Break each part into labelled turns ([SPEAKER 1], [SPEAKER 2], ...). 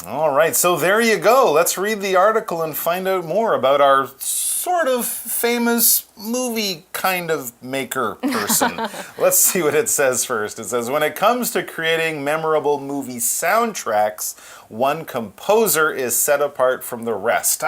[SPEAKER 1] All right, so there you go. Let's read the article and find out more about our sort of famous movie kind of maker person. Let's see what it says first. It says, when it comes to creating memorable movie soundtracks, one composer is set apart from the rest.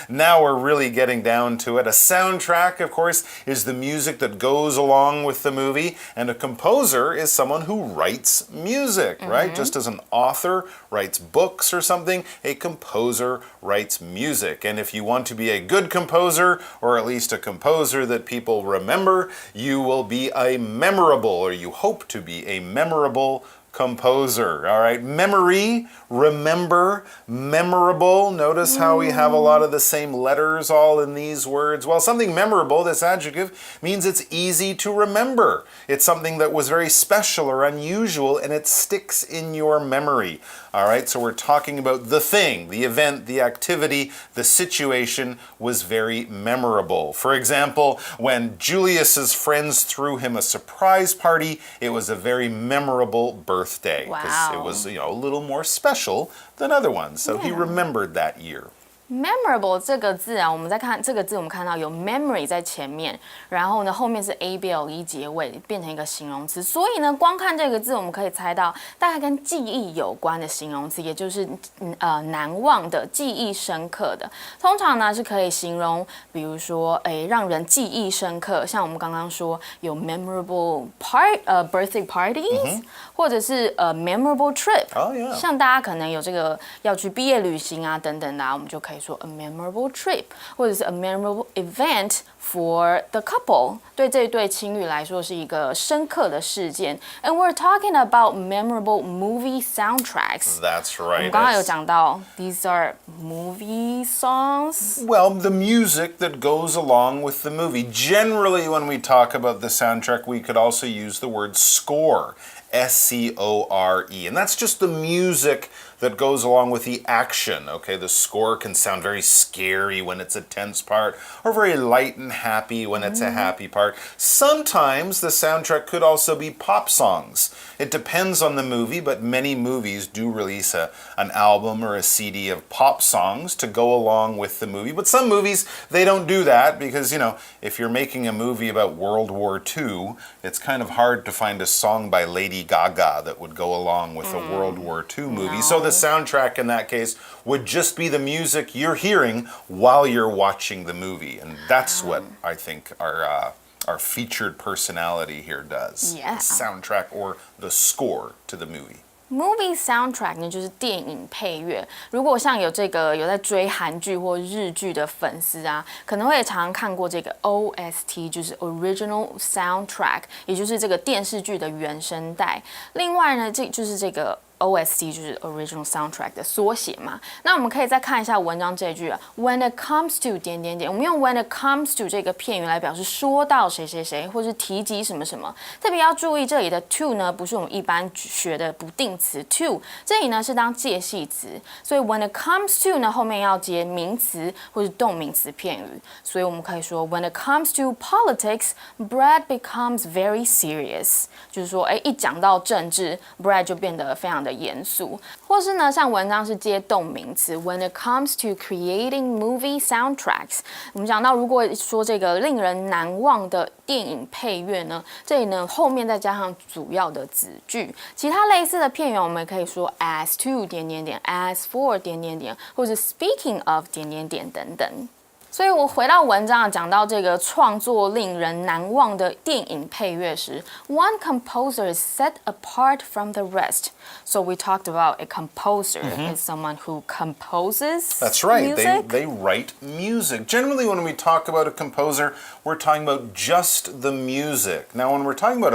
[SPEAKER 1] Now we're really getting down to it. A soundtrack, of course, is the music that goes along with the movie, and a composer is someone who writes music, right? Just as an author writes books or something, a composer writes music. And if you want to be a good composer, or at least a composer that people remember, you will be a memorable, or you hope to be a memorable composer. All right, memory, remember, memorable. Notice how we have a lot of the same letters all in these words. Well, something memorable, this adjective, means it's easy to remember. It's something that was very special or unusual, and it sticks in your memory. All right, so we're talking about the thing, the event, the activity, the situation was very memorable. For example, when Julius's friends threw him a surprise party, it was a very memorable birthday because it was, a little more special than other ones. So he remembered that year.
[SPEAKER 2] Memorable 这个字啊，我们在看这个字，我们看到有 memory 在前面，然后呢后面是 able 结尾，变成一个形容词。所以呢，光看这个字，我们可以猜到大概跟记忆有关的形容词，也就是难忘的、记忆深刻的。通常呢是可以形容，比如说让人记忆深刻，像我们刚刚说有 memorable birthday parties，或者是memorable trip。像大家可能有这个要去毕业旅行啊等等的，我们就可以说 a memorable trip， 或者是 a memorable event for the couple， 对这对情侣来说是一个深刻的事件。And we're talking about memorable movie soundtracks.
[SPEAKER 1] That's right.
[SPEAKER 2] 我们刚刚有讲到 these are movie songs.
[SPEAKER 1] Well, the music that goes along with the movie. Generally, when we talk about the soundtrack, we could also use the word score. S-C-O-R-E. And that's just the music that goes along with the action, okay? The score can sound very scary when it's a tense part, or very light and happy when it's a happy part. Sometimes the soundtrack could also be pop songs. It depends on the movie, but many movies do release an album or a CD of pop songs to go along with the movie. But some movies, they don't do that because, if you're making a movie about World War II, it's kind of hard to find a song by Lady Gaga that would go along with a World War II movie. So the soundtrack in that case would just be the music you're hearing while you're watching the movie. And that's what I think our featured personality here does.
[SPEAKER 2] Yeah.
[SPEAKER 1] The soundtrack or the score to the movie.
[SPEAKER 2] Movie soundtrack 呢，就是电影配乐。如果像有在追韩剧或日剧的粉丝啊，可能会常常看过这个 OST， 就是 Original Soundtrack， 也就是这个电视剧的原声带。另外呢，这就是这个。OST 就是 Original Soundtrack 的缩写嘛，那我们可以再看一下文章这句啊 ，When it comes to 点点点，我们用 When it comes to 这个片语来表示说到谁谁谁，或是提及什么什么。特别要注意这里的 to 呢，不是我们一般学的不定词 to， 这里呢是当介系词，所以 When it comes to 呢后面要接名词或是动名词片语，所以我们可以说 When it comes to politics, Brad becomes very serious， 就是说，一讲到政治 ，Brad 就变得非常的严肃，或是呢，像文章是接动名词 ，When it comes to creating movie soundtracks， 我们讲到如果说这个令人难忘的电影配乐呢，这里呢后面再加上主要的子句，其他类似的片语我们可以说 as to 点点点 ，as for 点点点，或是 speaking of 点点点等等。所以我回到文章讲到这个创作令人难忘的电影配乐时 ，one composer is set apart from the rest. So we talked about a composer is someone who composes.
[SPEAKER 1] That's right.
[SPEAKER 2] Music.
[SPEAKER 1] They write music. Generally, when we talk about a composer, we're talking about just the music. Now, when we're talking about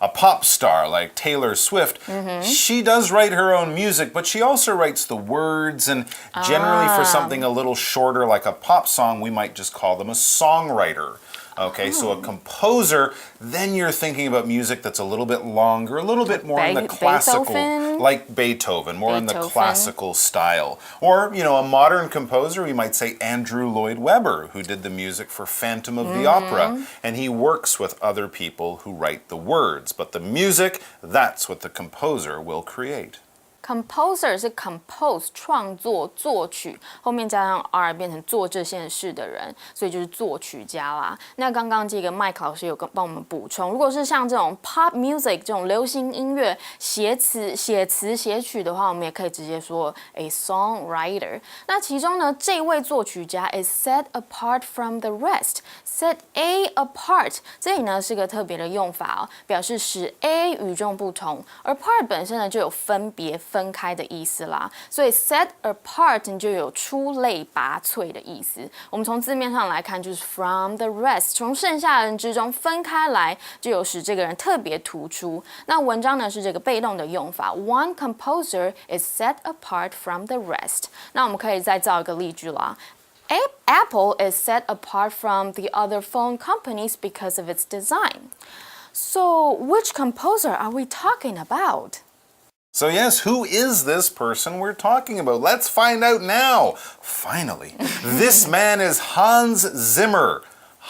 [SPEAKER 1] a pop star like Taylor Swift, she does write her own music, but she also writes the words. And generally, for something a little shorter like a pop song, we might just call them a songwriter. Okay, so a composer, then you're thinking about music that's a little bit longer, a little bit more in the classical, like Beethoven, more in the classical style. Or, a modern composer, we might say Andrew Lloyd Webber, who did the music for Phantom of the Opera, and he works with other people who write the words. But the music, that's what the composer will create.
[SPEAKER 2] Composer 是 compose 创作作曲，后面加上 r 变成做这件事的人，所以就是作曲家啦。那刚刚这个麦克老师有帮我们补充，如果是像这种 pop music 这种流行音乐写词写曲的话，我们也可以直接说 a songwriter。那其中呢，这位作曲家 is set apart from the rest。set A apart 这里呢是个特别的用法哦，表示使 A 与众不同，而 part 本身呢就有分别分开的意思啦，所以 set apart 就有出类拔萃的意思。我们从字面上来看，就是 from the rest， 从剩下的人之中分开来，就有使这个人特别突出。那文章呢是这个被动的用法 ，One composer is set apart from the rest。那我们可以再造一个例句啦。Apple is set apart from the other phone companies because of its design. So, which composer are we talking about?
[SPEAKER 1] So yes, who is this person we're talking about? Let's find out now. Finally, this man is Hans Zimmer.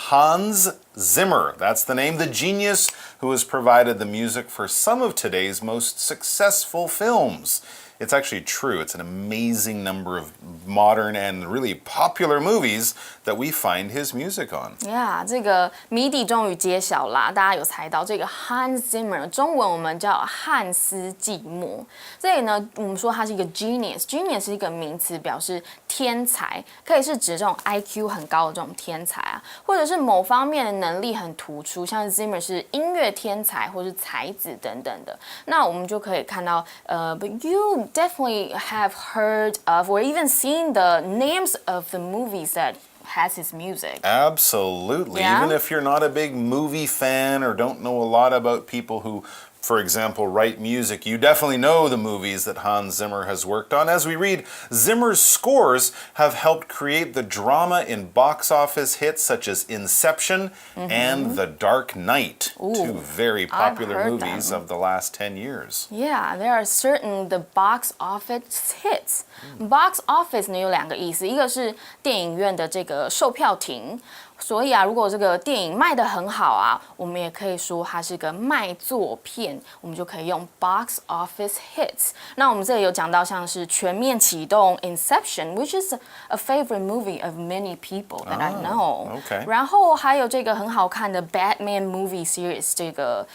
[SPEAKER 1] Hans Zimmer, that's the name, the genius who has provided the music for some of today's most successful films. It's actually true. It's an amazing number of modern and really popular movies that we find his music on.
[SPEAKER 2] Yeah， 这个谜底终于揭晓啦！大家有猜到这个 Hans Zimmer， 中文我们叫汉斯季默。这里呢，我们说他是一个 genius，genius 是一个名词，表示天才，可以是指这种 IQ 很高的这种天才啊，或者是某方面的能力很突出，像 Zimmer 是音乐天才或是才子等等的。那我们就可以看到，but you definitely have heard of or even seen the names of the movies that has his music.
[SPEAKER 1] Absolutely.
[SPEAKER 2] Yeah?
[SPEAKER 1] Even if you're not a big movie fan or don't know a lot about people who, for example, write music, you definitely know the movies that Hans Zimmer has worked on. As we read, Zimmer's scores have helped create the drama in box office hits such as Inception and The Dark Knight, two very popular movies of the last 10 years.
[SPEAKER 2] Yeah, there are certain the box office hits. Box office 呢有两个意思，一个是电影院的这个售票亭。所以啊，如果这个电影卖得很好啊，我们也可以说它是个卖座片，我们就可以用 box office hits。那我们这里有讲到像是全面启动 Inception, which is a favorite movie of many people that I know.
[SPEAKER 1] Okay.
[SPEAKER 2] 然后还有这个很好看的 Batman movie series 这个。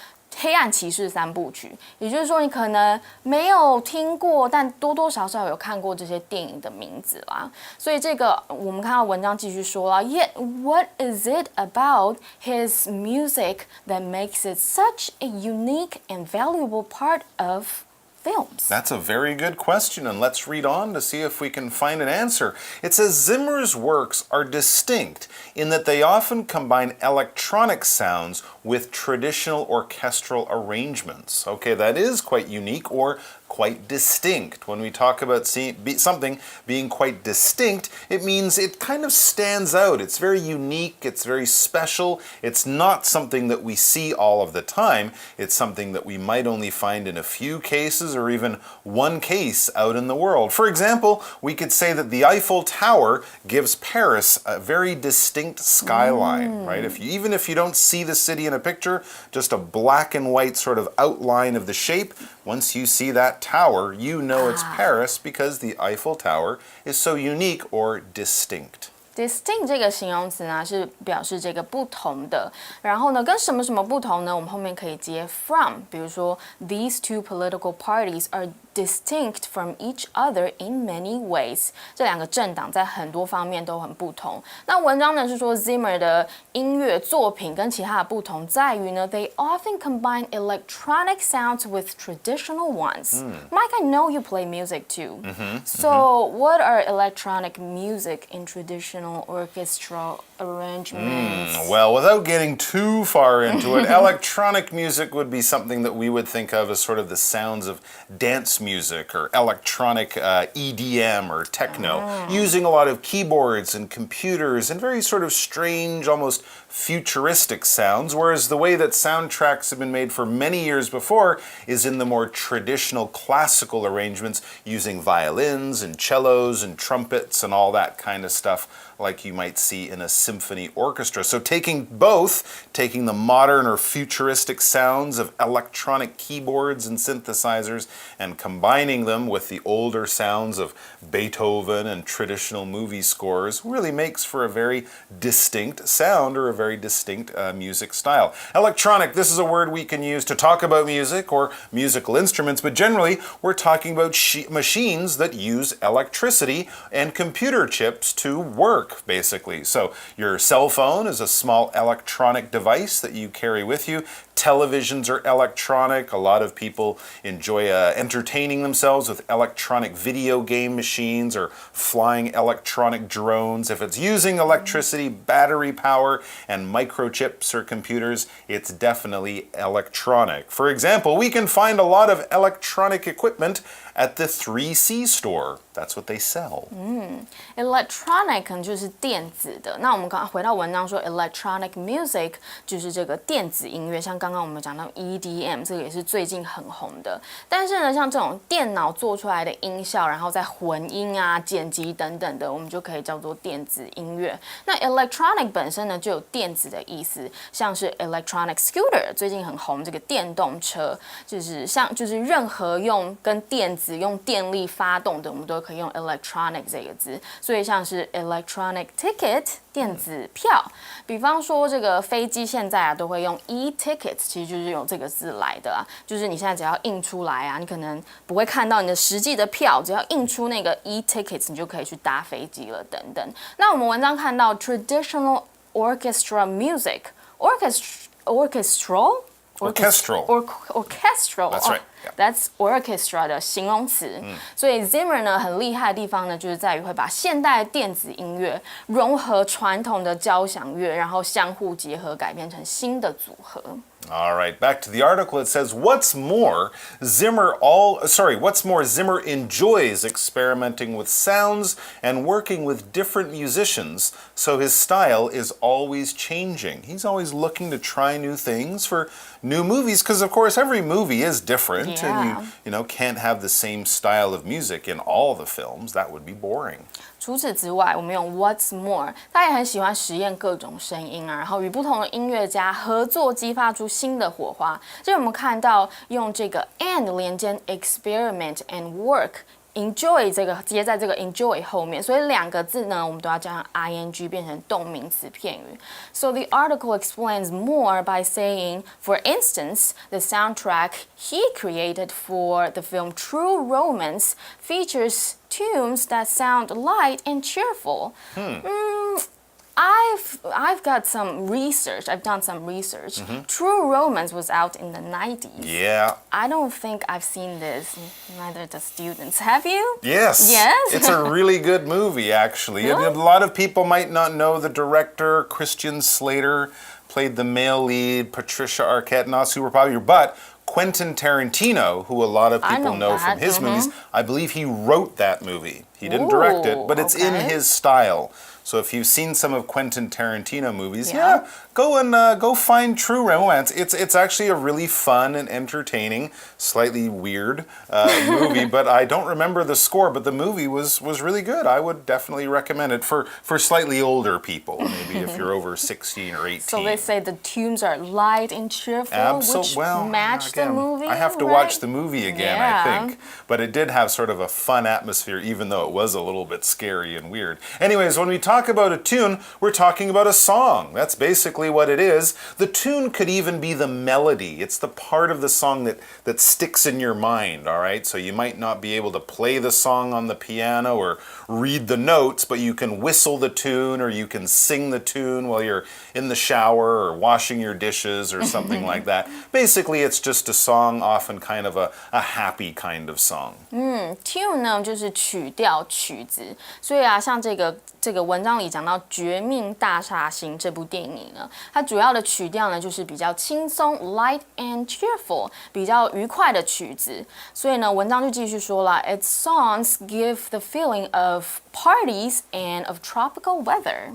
[SPEAKER 2] 黑暗骑士三部曲，也就是说，你可能没有听过，但多多少少有看过这些电影的名字啦。所以这个我们看到文章继续说了 ，Yet what is it about his music that makes it such a unique and valuable part of films?
[SPEAKER 1] That's a very good question, and let's read on to see if we can find an answer. It says Zimmer's works are distinct in that they often combine electronic sounds with traditional orchestral arrangements. Okay, that is quite unique or quite distinct. When we talk about something being quite distinct, it means it kind of stands out. It's very unique, it's very special. It's not something that we see all of the time. It's something that we might only find in a few cases or even one case out in the world. For example, we could say that the Eiffel Tower gives Paris a very distinct skyline, right? Even if you don't see the city in a picture, just a black and white sort of outline of the shape, once you see that tower, you know it's Paris because the Eiffel Tower is so unique or distinct.
[SPEAKER 2] Distinct 这个形容词呢，是表示这个不同的。然后呢，跟什么什么不同呢？我们后面可以接 from， 比如说 These two political parties are distinct from each other in many ways。这两个政党在很多方面都很不同。那文章呢是说 Zimmer 的音乐作品跟其他的不同在于呢 ，They often combine electronic sounds with traditional ones. Mike, I know you play music too. So, what are electronic music in traditional orchestral arrangements?
[SPEAKER 1] Well, without getting too far into it, electronic music would be something that we would think of as sort of the sounds of dance music or electronic EDM or techno, using a lot of keyboards and computers and very sort of strange, almost futuristic sounds, whereas the way that soundtracks have been made for many years before is in the more traditional classical arrangements using violins and cellos and trumpets and all that kind of stuff like you might see in a symphony orchestra. So taking the modern or futuristic sounds of electronic keyboards and synthesizers and combining them with the older sounds of Beethoven and traditional movie scores really makes for a very distinct sound or a very distinct music style. Electronic, this is a word we can use to talk about music or musical instruments, but generally we're talking about machines that use electricity and computer chips to work, basically. So your cell phone is a small electronic device that you carry with you. Televisions are electronic. A lot of people enjoy entertaining themselves with electronic video game machines or flying electronic drones. If it's using electricity, battery power, and microchips or computers, it's definitely electronic. For example, we can find a lot of electronic equipment at the 3C store. That's what they sell.
[SPEAKER 2] Electronic 可能就是电子的。那我们刚回到文章说 electronic music 就是这个电子音乐，像刚刚我们讲到 EDM， 这个也是最近很红的。但是呢，像这种电脑做出来的音效，然后再混音啊、剪辑等等的，我们就可以叫做电子音乐。那 electronic 本身呢就有电子的意思，像是 electronic scooter 最近很红这个电动车，就是任何用跟电子用电力发动的，我们都可以用 electronic 这个字。所以像是 electronic ticket 电子票，比方说这个飞机现在都会用 e-tickets， 其实就是有这个字来的就是你现在只要印出来你可能不会看到你的实际的票，只要印出那个 e-tickets， 你就可以去搭飞机了等等。那我们文章看到 traditional orchestra music orchestral.
[SPEAKER 1] That's right.
[SPEAKER 2] That's orchestra 的形容词。所以 Zimmer 呢很厉害的地方呢，就是在于会把现代的电子音乐融合传统的交响乐，然后相互结合，改编成新的组合。
[SPEAKER 1] All right, back to the article. It says, what's more, Zimmer enjoys experimenting with sounds and working with different musicians, so his style is always changing. He's always looking to try new things for new movies, because of course every movie is different, and you can't have the same style of music in all the films. That would be boring.
[SPEAKER 2] 除此之外，我们用 What's more， 他也很喜欢实验各种声音然后与不同的音乐家合作，激发出新的火花。这里我们看到用这个 and 连接 experiment and work。Enjoy 这个接在这个 enjoy 后面，所以两个字呢，我们都要加上 ing 变成动名词片语。So the article explains more by saying, for instance, the soundtrack he created for the film True Romance features tunes that sound light and cheerful. I've got some research. I've done some research. True Romance was out in the 90s.
[SPEAKER 1] Yeah.
[SPEAKER 2] I don't think I've seen this. Neither the students. Have you?
[SPEAKER 1] Yes.
[SPEAKER 2] Yes?
[SPEAKER 1] It's a really good movie, actually.
[SPEAKER 2] Really?
[SPEAKER 1] A lot of people might not know the director, Christian Slater, played the male lead, Patricia Arquette, not super popular, but Quentin Tarantino, who a lot of people know from his movies, I believe he wrote that movie. He didn't direct it, but it's in his style. So if you've seen some of Quentin Tarantino movies, go find True Romance. It's actually a really fun and entertaining, slightly weird movie, but I don't remember the score, but the movie was really good. I would definitely recommend it for slightly older people, maybe if you're over 16 or 18.
[SPEAKER 2] So they say the tunes are light and cheerful, which match the movie.
[SPEAKER 1] I have to watch the movie again, I think. But it did have sort of a fun atmosphere, even though it was a little bit scary and weird. Anyways, when we talk about a tune, we're talking about a song. That's basically what it is. The tune could even be the melody. It's the part of the song that sticks in your mind, all right? So you might not be able to play the song on the piano or read the notes, but you can whistle the tune or you can sing the tune while you're in the shower or washing your dishes or something like that. Basically, it's just a song, often kind of a happy kind of song.
[SPEAKER 2] Tune 呢就是曲调、曲子，所以像这个文章里讲到《绝命大厦型》这部电影呢，它主要的曲调呢就是比较轻松 light and cheerful 比较愉快的曲子。所以呢文章就继续说了 Its songs give the feeling of parties and of tropical weather.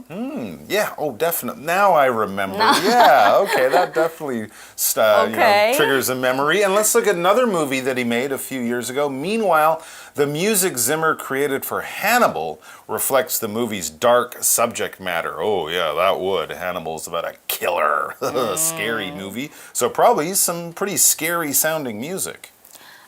[SPEAKER 1] Yeah, oh, definitely. Now I remember. Yeah, okay, that definitely triggers a memory. And let's look at another movie that he made a few years ago. Meanwhile, the music Zimmer created for Hannibal reflects the movie's dark subject matter. Oh, yeah, that would. Hannibal's about a killer. Scary movie. So probably some pretty scary sounding music.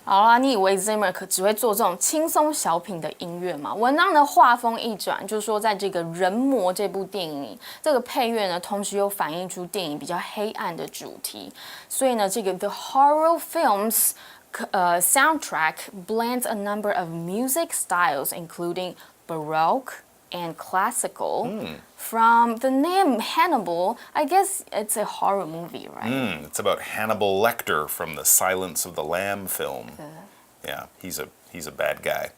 [SPEAKER 2] 好啦，你以为 Zimmer 只会做这种轻松小品的音乐吗？文章的画风一转，就是说在这个《人魔》这部电影里，这个配乐呢，同时又反映出电影比较黑暗的主题。所以呢，这个 The horror films soundtrack blends a number of music styles, including Baroque and classical. From the name Hannibal, I guess it's a horror movie, right?
[SPEAKER 1] It's about Hannibal Lecter from the Silence of the Lamb film. Yeah, he's a bad guy.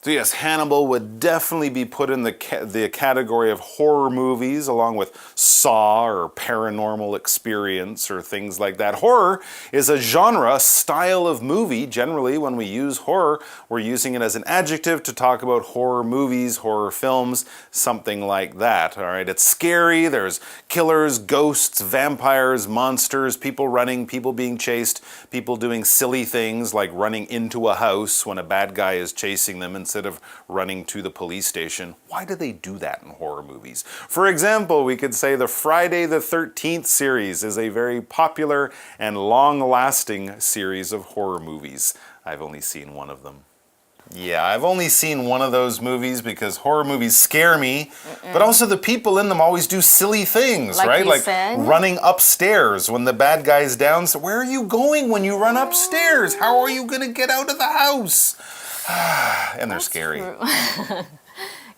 [SPEAKER 1] So yes, Hannibal would definitely be put in the category of horror movies along with Saw or Paranormal Experience or things like that. Horror is a genre, a style of movie. Generally, when we use horror, we're using it as an adjective to talk about horror movies, horror films, something like that. All right, it's scary. There's killers, ghosts, vampires, monsters, people running, people being chased, people doing silly things like running into a house when a bad guy is chasing them instead of running to the police station. Why do they do that in horror movies? For example, we could say the Friday the 13th series is a very popular and long-lasting series of horror movies. I've only seen one of them. Yeah, I've only seen one of those movies because horror movies scare me, but also the people in them always do silly things, right?
[SPEAKER 2] Like said.
[SPEAKER 1] Running upstairs when the bad guy's down. So where are you going when you run upstairs? How are you going to get out of the house? And they're scary.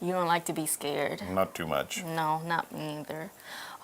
[SPEAKER 2] You don't like to be scared.
[SPEAKER 1] Not too much.
[SPEAKER 2] No, not me either.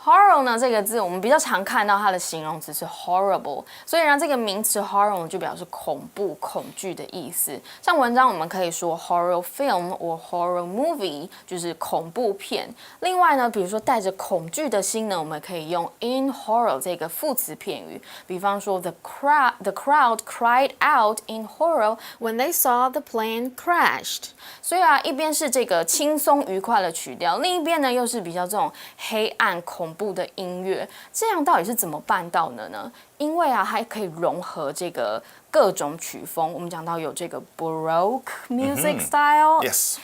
[SPEAKER 2] Horror 呢这个字，我们比较常看到它的形容词是 horrible， 所以呢这个名词 horror 就表示恐怖、恐惧的意思。像文章我们可以说 horror film or horror movie， 就是恐怖片。另外呢，比如说带着恐惧的心呢，我们可以用 in horror 这个副词片语。比方说 the crowd cried out in horror when they saw the plane crashed。所以啊，一边是这个轻松愉快的曲调，另一边呢又是比较这种黑暗恐怖的音乐，这样到底是怎么办到的呢？因为啊，它可以融合这个各种曲风。我们讲到有这个 Baroque music style，
[SPEAKER 1] Yes.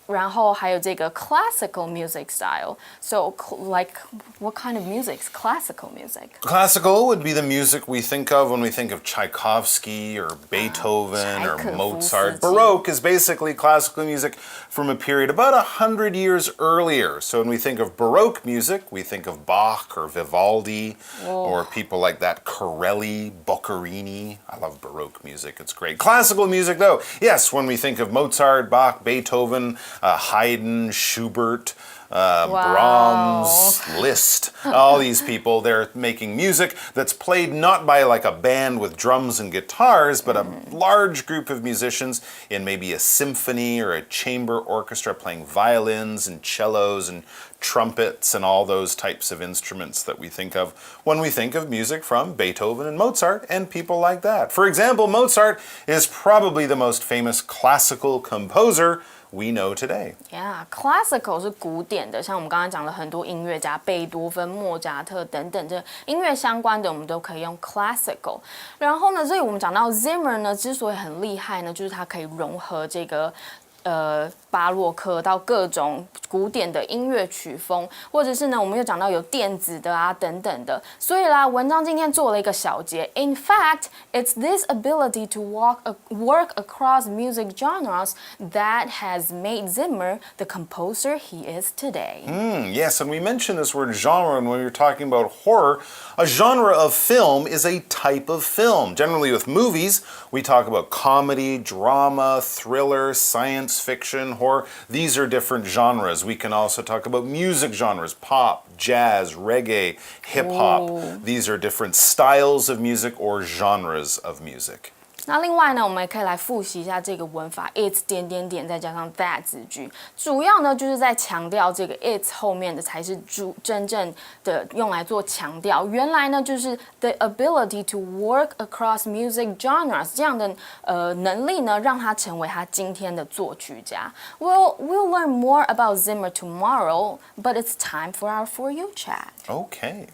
[SPEAKER 2] 然后还有这个 classical music style. So, like, what kind of music is classical music?
[SPEAKER 1] Classical would be the music we think of when we think of Tchaikovsky or Beethoven or Mozart. Baroque is basically classical music from a period about 100 years earlier. So when we think of Baroque music, we think of Bach or Vivaldi or people like that, Corelli, Boccherini. I love Baroque music. It's great. Classical music, though, yes, when we think of Mozart, Bach, Beethoven, Haydn, Schubert, Brahms, Liszt, all these people, they're making music that's played not by like a band with drums and guitars, but a large group of musicians in maybe a symphony or a chamber orchestra playing violins and cellos and trumpets and all those types of instruments that we think of when we think of music from Beethoven and Mozart and people like that. For example, Mozart is probably the most famous classical composer we know today.
[SPEAKER 2] Yeah, classical 是古典的，像我们刚刚讲了很多音乐家，贝多芬、莫扎特等等，这音乐相关的我们都可以用 classical。然后呢，所以我们讲到 Zimmer 呢，之所以很厉害呢，就是它可以融合这个巴洛克到各种古典的音乐曲风，或者是呢，我们又讲到有电子的啊等等的，所以啦，文章今天做了一个小结。In fact, it's this ability to work across music genres that has made Zimmer the composer he is today.
[SPEAKER 1] Yes, and we mentioned this word genre when we were talking about horror. A genre of film is a type of film. Generally with movies, we talk about comedy, drama, thriller, science fiction, horror. These are different genres. We can also talk about music genres, pop, jazz, reggae, hip-hop. These are different styles of music or genres of music.
[SPEAKER 2] 那另外呢，我们也可以来复习一下这个文法 ，it's 点点点再加上 that 子句，主要呢就是在强调这个 it's 后面的才是真正的用来做强调。原来呢就是 the ability to work across music genres 这样的能力呢，让他成为他今天的作曲家。We'll learn more about Zimmer tomorrow, but it's time for our For You chat.
[SPEAKER 1] Okay.